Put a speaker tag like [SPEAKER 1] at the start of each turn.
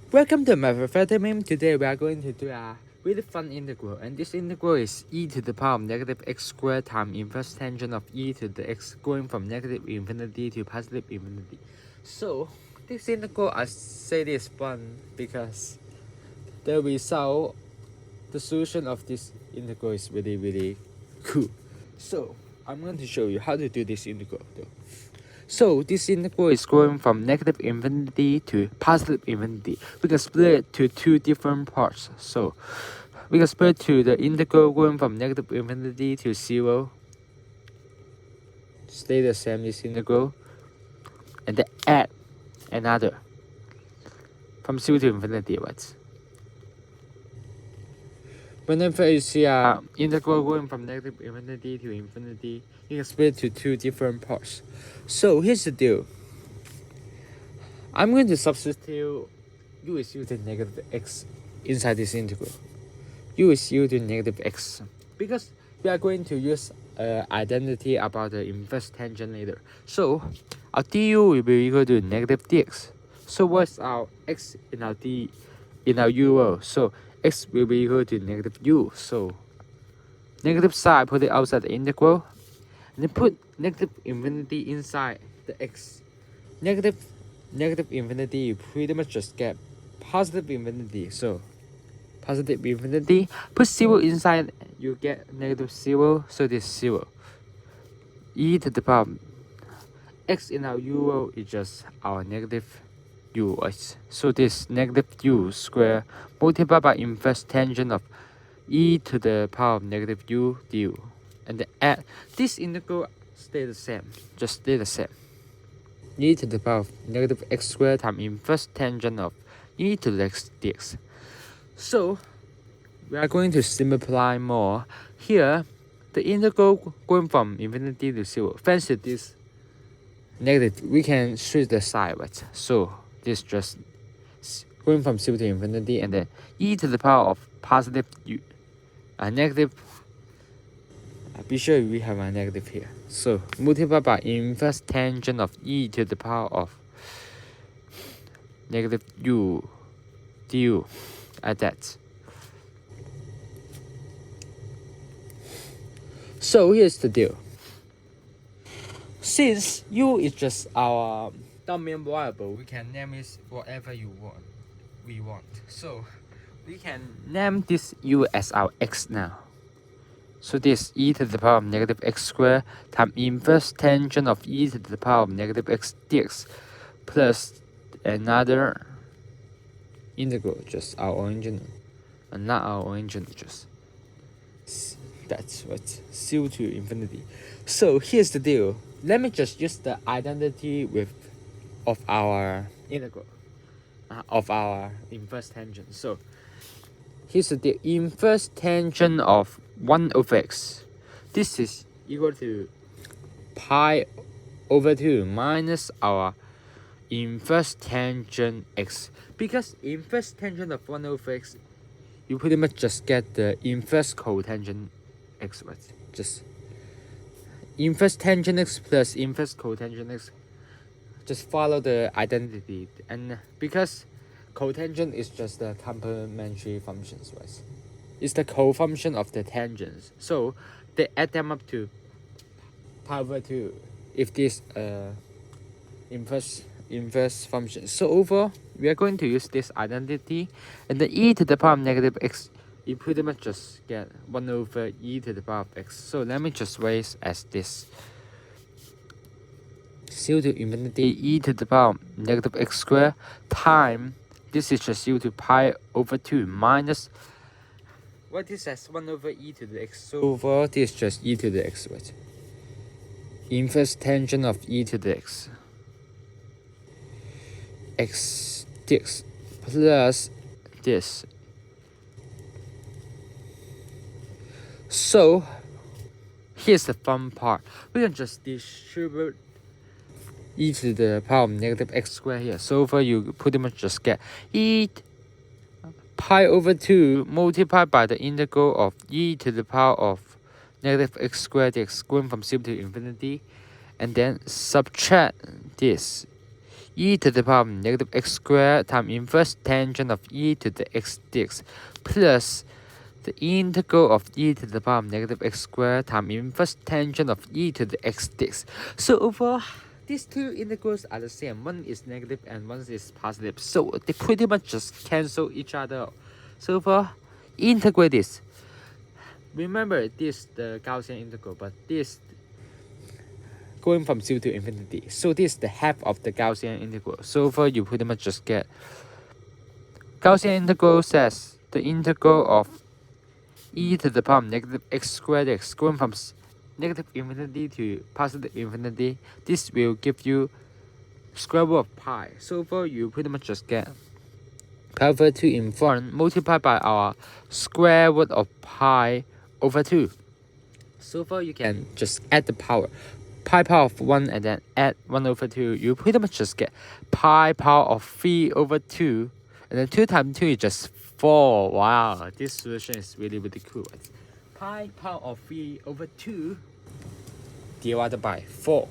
[SPEAKER 1] Welcome to my further meme. Today we are going to do a really fun integral, and this integral is e to the power of negative x squared times inverse tangent of e to the x going from negative infinity to positive infinity. So this integral, I say this fun because the result, the solution of this integral is really cool. So I'm going to show you how to do this integral though. So this integral is going from negative infinity to positive infinity. We can split it to two different parts. So we can split to the integral going from negative infinity to 0. Stay the same this integral. And then add another from 0 to infinity, right? Whenever you see a integral going from negative infinity to infinity, you can split it to two different parts. So here's the deal. I'm going to substitute u is equal to negative x inside this integral. U is equal to negative x because we are going to use identity about the inverse tangent later. So our du will be equal to negative dx. So what's our x in our d in our u world? So x will be equal to negative u. So negative side, put it outside the integral, and then put negative infinity inside the x. Negative infinity, you pretty much just get positive infinity. So positive infinity, put 0 inside, you get negative 0. So this 0. E to the power x in our u world is just our negative u. So this negative u square multiplied by inverse tangent of e to the power of negative u du. And then add this integral stay the same. Just stay the same. E to the power of negative x squared times inverse tangent of e to the x dx. So we are going to simplify more. Here, the integral going from infinity to 0. Thanks to this negative, we can switch the side, right? So this just going from 0 to infinity, and then e to the power of positive u, negative. Be sure we have a negative here. So multiply by inverse tangent of e to the power of negative u du at that. So here's the deal. Since u is just our dominant variable, we can name it whatever we want. So we can name this u as our x now. So this e to the power of negative x squared times inverse tangent of e to the power of negative x dx plus another integral, just our original, and not our original, just that's what 0 to infinity. So here's the deal. Let me just use the identity of our integral, of our inverse tangent. So here's the inverse tangent of 1 over x. This is equal to pi over 2 minus our inverse tangent x. Because inverse tangent of 1 over x, you pretty much just get the inverse cotangent x, right? Just inverse tangent x plus inverse cotangent x. Just follow the identity, and because cotangent is just the complementary functions, right? It's the co-function of the tangents. So they add them up to pi over 2 if this inverse function. So overall, we are going to use this identity, and the e to the power of negative x, you pretty much just get 1 over e to the power of x. So let me just write as this. 0 to infinity e to the power of negative x squared time, this is just 0 to pi over 2 minus, what is as 1 over e to the x. So overall, this is just e to the x, right? Inverse tangent of e to the x dx plus this. So here's the fun part. We can just distribute e to the power of negative x squared here. So far you pretty much just get e pi over 2 multiplied by the integral of e to the power of negative x squared dx going from 0 to infinity, and then subtract this e to the power of negative x squared times inverse tangent of e to the x dx plus the integral of e to the power of negative x squared times inverse tangent of e to the x dx. So overall, these two integrals are the same. One is negative and one is positive. So they pretty much just cancel each other out. So overall, integrate this. Remember this the Gaussian integral, but this going from 0 to infinity. So this is the half of the Gaussian integral. So far you pretty much just get Gaussian integral says the integral of e to the power of negative x squared x going from negative infinity to positive infinity. This will give you square root of pi. So far you pretty much just get pi over 2 in front multiplied by our square root of pi over 2. So far you can just add the power. Pi power of 1 and then add 1 over 2. You pretty much just get pi power of 3 over 2. And then 2 times 2 is just 4. Wow, this solution is really cool. Pi power of 3 over 2 divided by 4.